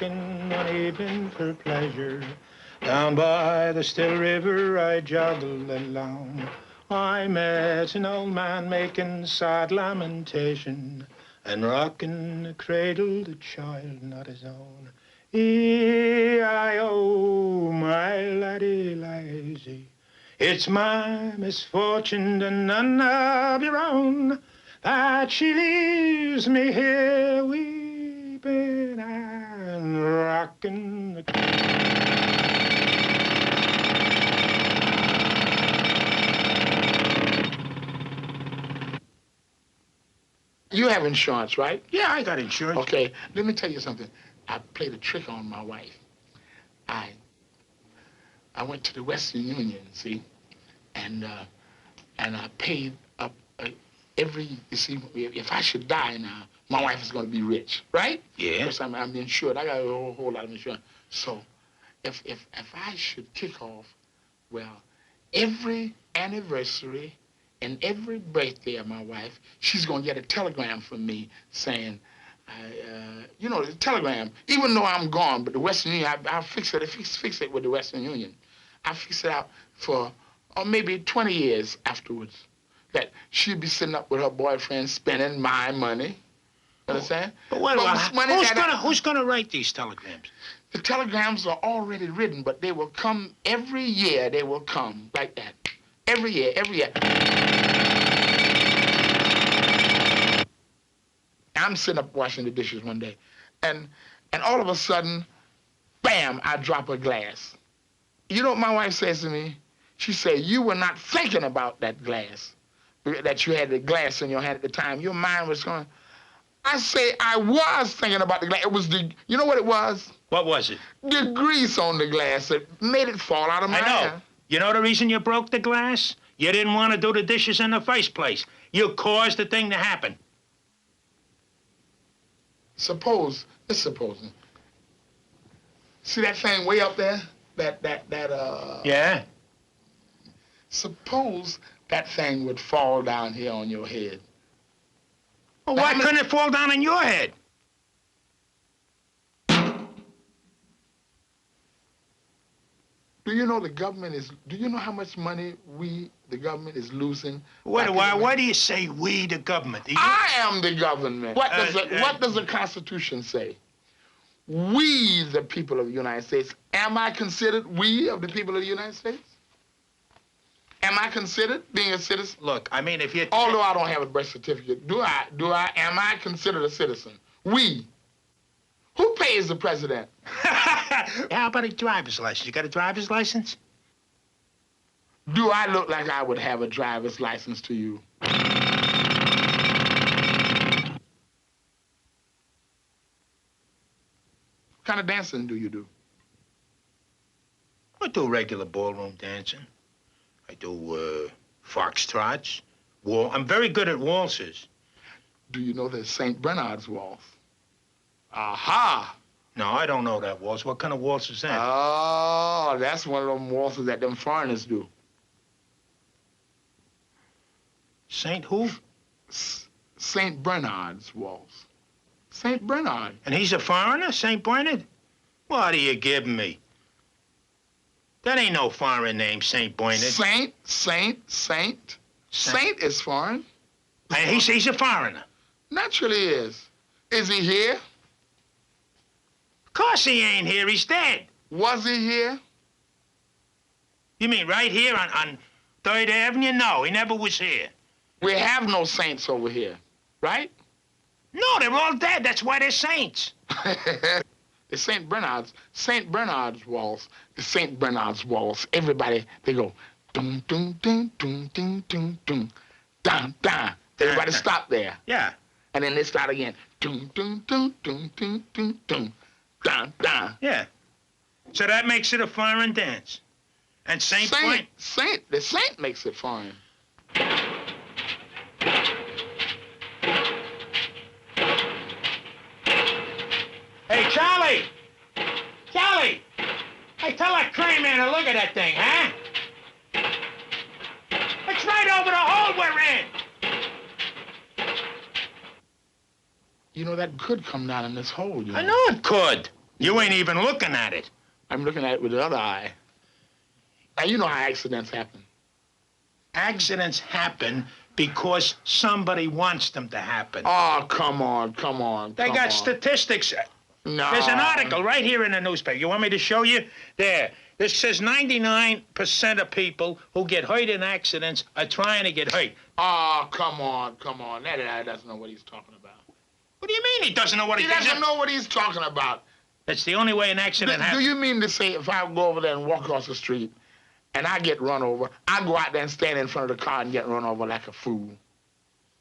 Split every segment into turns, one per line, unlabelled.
walking one evening for pleasure. Down by the still river I joggled along. I met an old man making sad lamentation and rocking a cradle the child not his own. E-I-O, my laddie lazy. It's my misfortune and none of your own that she leaves me here weeping and rocking the...
You have insurance, right?
Yeah, I got insurance.
Okay, let me tell you something. I played a trick on my wife. I went to the Western Union, see, and I paid up every, you see, if I should die now, my wife is going to be rich, right?
Yeah.
Because I'm insured. I got a whole lot of insurance. So if I should kick off, well, every anniversary and every birthday of my wife, she's going to get a telegram from me saying, you know, the telegram, even though I'm gone, but the Western Union, I'll fix it with the Western Union. I'll fix it out for maybe 20 years afterwards. That she'd be sitting up with her boyfriend spending my money. Understand?
But who's gonna write these telegrams?
The telegrams are already written, but they will come every year. They will come like that. Every year, every year. I'm sitting up washing the dishes one day, and all of a sudden, bam, I drop a glass. You know what my wife says to me? She said, you were not thinking about that glass, that you had the glass in your hand at the time. Your mind was going. I say, I was thinking about the glass. It was you know what it was?
What was it?
The grease on the glass that made it fall out of my hand.
You know the reason you broke the glass? You didn't want to do the dishes in the first place. You caused the thing to happen.
Let's suppose. See that thing way up there?
Yeah?
Suppose that thing would fall down here on your head.
Well, why couldn't it fall down on your head?
Do you know do you know how much money the government is losing?
Why do you say we, the government?
I am the government. What does the Constitution say? We, the people of the United States. Am I considered we of the people of the United States? Am I considered being a citizen?
Look, I mean, if you...
Although I don't have a birth certificate, am I considered a citizen? We. Who pays the president?
How about a driver's license? You got a driver's license?
Do I look like I would have a driver's license to you? What kind of dancing do you do?
I do regular ballroom dancing. I do foxtrots. I'm very good at waltzes.
Do you know the St. Bernard's waltz? Aha!
No, I don't know that waltz. What kind of waltz is that?
Oh, that's one of them waltzes that them foreigners do.
Saint who?
St. Bernard's waltz. St. Bernard.
And he's a foreigner, St. Bernard? What are you giving me? That ain't no foreign name, St. Bernard.
Saint. Saint is foreign.
And he's a foreigner.
Naturally he is. Is he here?
Of course he ain't here. He's dead.
Was he here?
You mean right here on 3rd Avenue? No, he never was here.
We have no saints over here, right?
No, they're all dead. That's why they're saints.
The St. Bernard's waltz, the St. Bernard's waltz, everybody, they go, dum, dum, dum, dum, dum, dum, dum, dum, dum. Everybody stop there.
Yeah.
And then they start again, dum, dum, dum, dum, dum, dum, dum, dum, dum.
Yeah. So that makes it a foreign dance. And
the saint makes it foreign.
Hey, Charlie! Charlie! Hey, tell that crane man to look at that thing, huh? It's right over the hole we're in!
You know, that could come down in this hole, you know.
I know it could. You ain't even looking at it.
I'm looking at it with the other eye. Now, you know how accidents happen.
Accidents happen because somebody wants them to happen.
Oh, come on, come on.
They got statistics.
No.
There's an article right here in the newspaper. You want me to show you? There. This says 99% of people who get hurt in accidents are trying to get hurt.
Oh, come on, come on. That guy doesn't know what he's talking about.
What do you mean he doesn't know what
He doesn't know what he's talking about.
That's the only way an accident happens.
Do you mean to say if I go over there and walk across the street and I get run over, I go out there and stand in front of the car and get run over like a fool?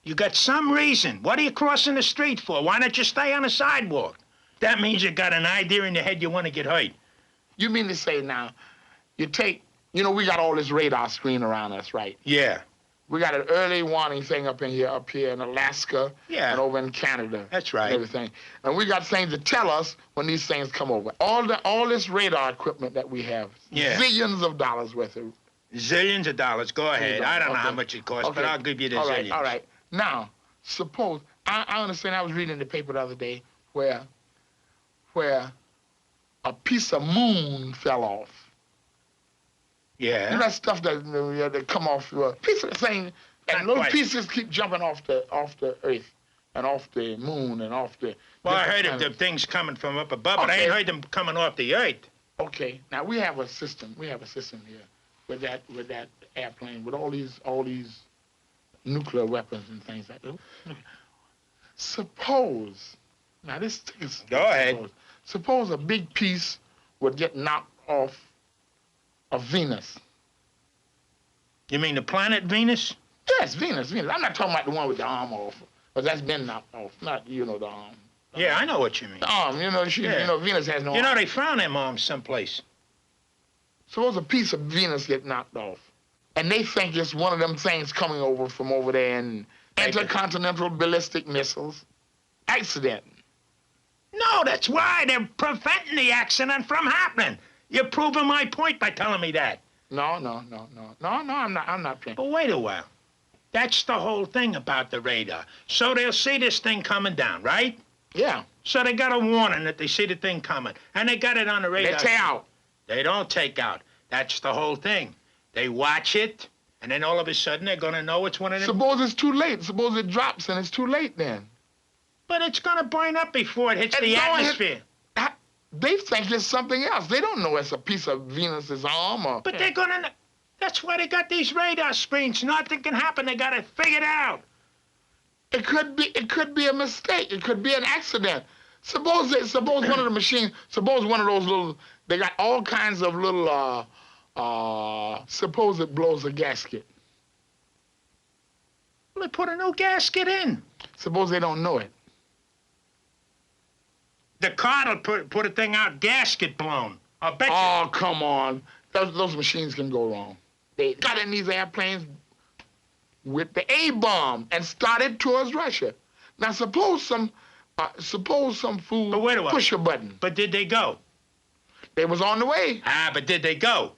You got some reason. What are you crossing the street for? Why don't you stay on the sidewalk? That means you got an idea in your head you want to get hurt.
You mean to say now, you know, we got all this radar screen around us, right?
Yeah.
We got an early warning thing up here in Alaska,
yeah,
and over in Canada.
That's right.
And everything. And we got things to tell us when these things come over. All this radar equipment that we have,
yeah,
zillions of dollars worth of.
Zillions of dollars. Go ahead. I don't know how much it costs, but I'll give you the zillions.
All right. Now, suppose I understand. I was reading in the paper the other day where a piece of moon fell off.
Yeah.
You know that stuff that come off a piece of thing, and little pieces keep jumping off the earth and off the moon and off the.
Well, I heard of the things coming from up above, but I ain't heard them coming off the earth.
Okay. Now we have a system. We have a system here with that airplane with all these nuclear weapons and things like that. Suppose now this is.
Go ahead.
Suppose a big piece would get knocked off of Venus.
You mean the planet Venus?
Yes, Venus. I'm not talking about the one with the arm off, but that's been knocked off. Not, the arm.
Yeah, I know what you mean.
The arm, you know, Venus has no arm.
You know, they found them arms someplace.
Suppose a piece of Venus get knocked off, and they think it's one of them things coming over from over there and intercontinental ballistic missiles. Accident.
No, that's why they're preventing the accident from happening. You're proving my point by telling me that.
No, I'm not playing.
But wait a while. That's the whole thing about the radar. So they'll see this thing coming down, right?
Yeah.
So they got a warning that they see the thing coming, and they got it on the radar.
They take out.
They don't take out. That's the whole thing. They watch it, and then all of a sudden they're gonna know it's one of them.
Suppose it's too late. Suppose it drops and it's too late then.
But it's gonna burn up before it hits the atmosphere.
They think it's something else. They don't know it's a piece of Venus's arm or...
But they're gonna... That's why they got these radar screens. Nothing can happen. They got it figured out.
It could be a mistake. It could be an accident. Suppose one of the machines, suppose one of those little... They got all kinds of little... suppose it blows a gasket.
Well, they put a new gasket in.
Suppose they don't know it.
The car will put a thing out, gasket blown. I'll bet you.
Oh, come on. Those machines can go wrong. They got in these airplanes with the A-bomb and started towards Russia. Now, suppose some fool push a button.
But did they go?
They was on the way.
But did they go?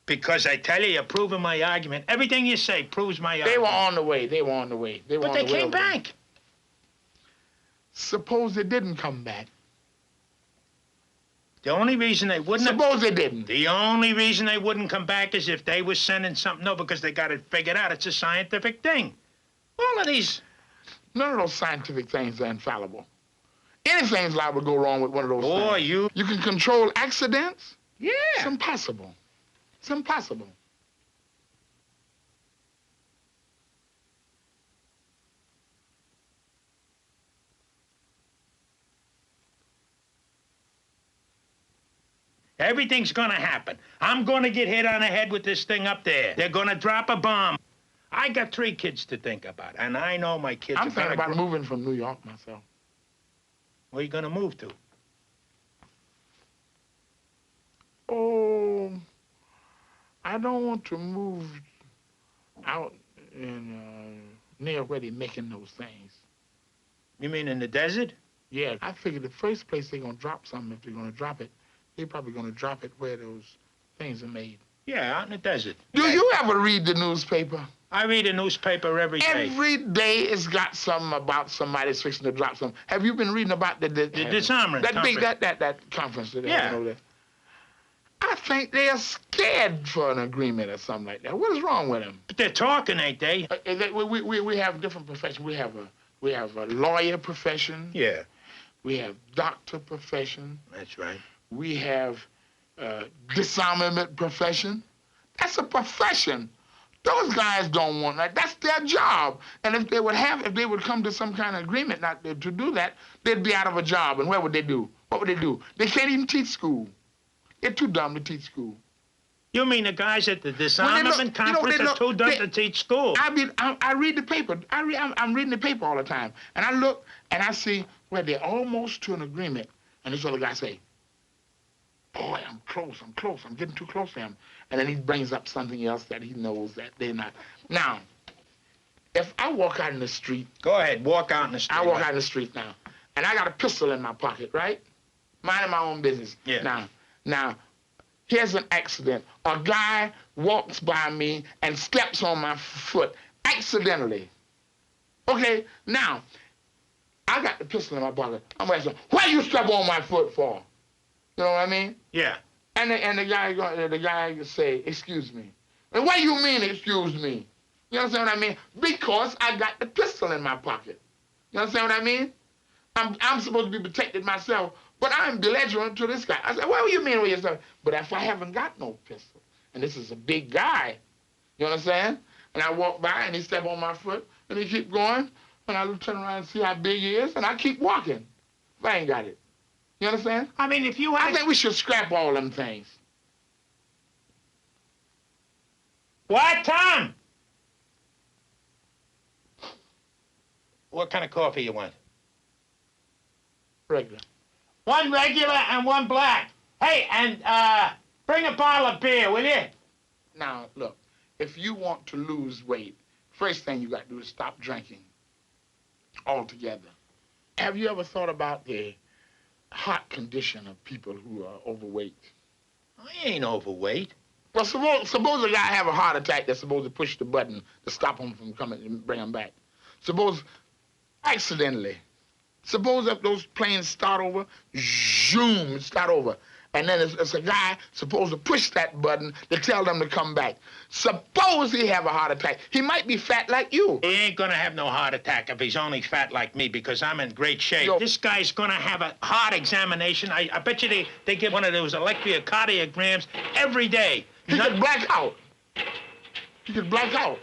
Because I tell you, you're proving my argument. Everything you say proves my argument.
They were on the way.
But they came back.
Suppose they didn't come back.
The only reason they wouldn't...
Suppose they didn't.
The only reason they wouldn't come back is if they were sending something... No, because they got it figured out. It's a scientific thing. All of these...
None of those scientific things are infallible. Anything's liable to go wrong with one of those things.
Boy,
you can control accidents?
Yeah.
It's impossible. It's impossible.
Everything's gonna happen. I'm gonna get hit on the head with this thing up there. They're gonna drop a bomb. I got 3 kids to think about, and I know my kids
I'm thinking about moving from New York myself.
Where are you gonna move to?
Oh, I don't want to move out in near where they're making those things.
You mean in the desert?
Yeah, I figured the first place they're gonna drop something, if they're gonna drop it, they're probably gonna drop it where those things are made.
Yeah, out in the desert.
Do you ever read the newspaper?
I read a newspaper every day.
Every day it's got something about somebody's fixing to drop something. Have you been reading about the
disarmament
that big
conference.
that conference that they're
Yeah.
having over there? I think they are scared for an agreement or something like that. What is wrong with them?
But they're talking, ain't they?
We have different professions. We have a lawyer profession.
Yeah.
We have doctor profession.
That's right.
We have disarmament profession. That's a profession. Those guys don't want that. That's their job. And if they would come to some kind of agreement not to do that, they'd be out of a job. And what would they do? What would they do? They can't even teach school. They're too dumb to teach school.
You mean the guys at the disarmament conference are too dumb to teach school?
I read the paper. I'm reading the paper all the time. And I look and I see where they're almost to an agreement. And this other guy say, boy, I'm close, I'm getting too close to him. And then he brings up something else that he knows that they're not. Now, if I walk out in the street.
Go ahead, walk out in the street.
I walk out in the street now. And I got a pistol in my pocket, right? Minding my own business.
Yeah.
Now, here's an accident. A guy walks by me and steps on my foot accidentally. Okay, now, I got the pistol in my pocket. I'm asking, why you step on my foot for? You know what I mean?
Yeah.
And the guy say, excuse me. And what do you mean, excuse me? You understand what I mean? Because I got the pistol in my pocket. You understand what I mean? I'm supposed to be protected myself, but I'm belligerent to this guy. I said, what do you mean with yourself? But if I haven't got no pistol, and this is a big guy, you understand? And I walk by and he step on my foot and he keep going, and I turn around and see how big he is, and I keep walking. If I ain't got it. You understand?
I mean, if you
I think we should scrap all them things.
What, Tom? What kind of coffee you want?
Regular.
One regular and one black. Hey, and bring a bottle of beer, will you?
Now, look, if you want to lose weight, first thing you got to do is stop drinking altogether. Have you ever thought about the heart condition of people who are overweight?
I ain't overweight.
Well, suppose a guy have a heart attack that's supposed to push the button to stop him from coming and bring him back. Suppose accidentally. Suppose if those planes start over, zoom, start over. And then it's a guy supposed to push that button to tell them to come back. Suppose he have a heart attack. He might be fat like you.
He ain't gonna have no heart attack if he's only fat like me because I'm in great shape. This guy's gonna have a heart examination. I bet you they give one of those electrocardiograms every day.
He could black out. He could black out.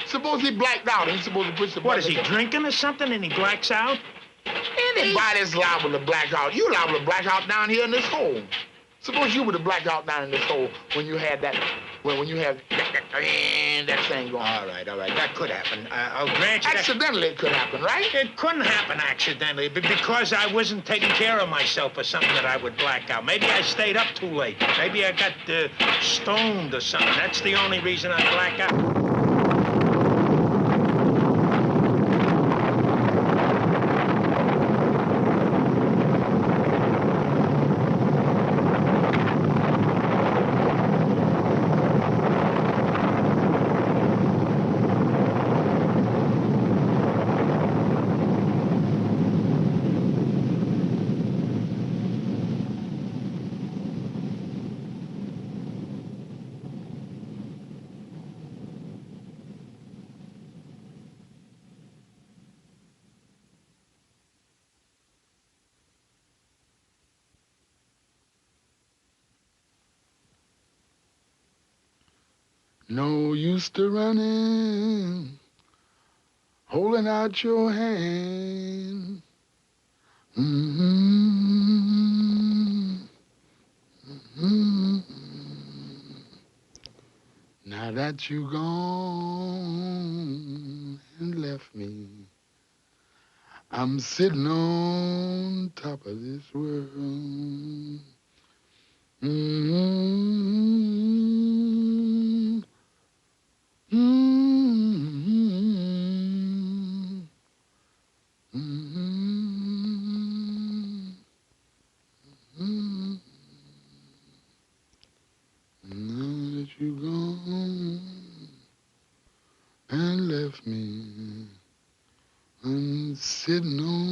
Suppose he blacked out and he's supposed to push the button.
What, is he drinking or something and he blacks out?
Anybody's liable to black out. You liable to black out down here in this hole. Suppose you were to black out down in this hole when you had that, when you have that thing going.
All right. That could happen. I'll grant you
accidentally it could happen, right?
It couldn't happen accidentally because I wasn't taking care of myself or something that I would black out. Maybe I stayed up too late. Maybe I got stoned or something. That's the only reason I black out.
No use to running, holding out your hand. Now that you gone and left me, I'm sitting on top of this world.
you gone and left me. I'm sitting on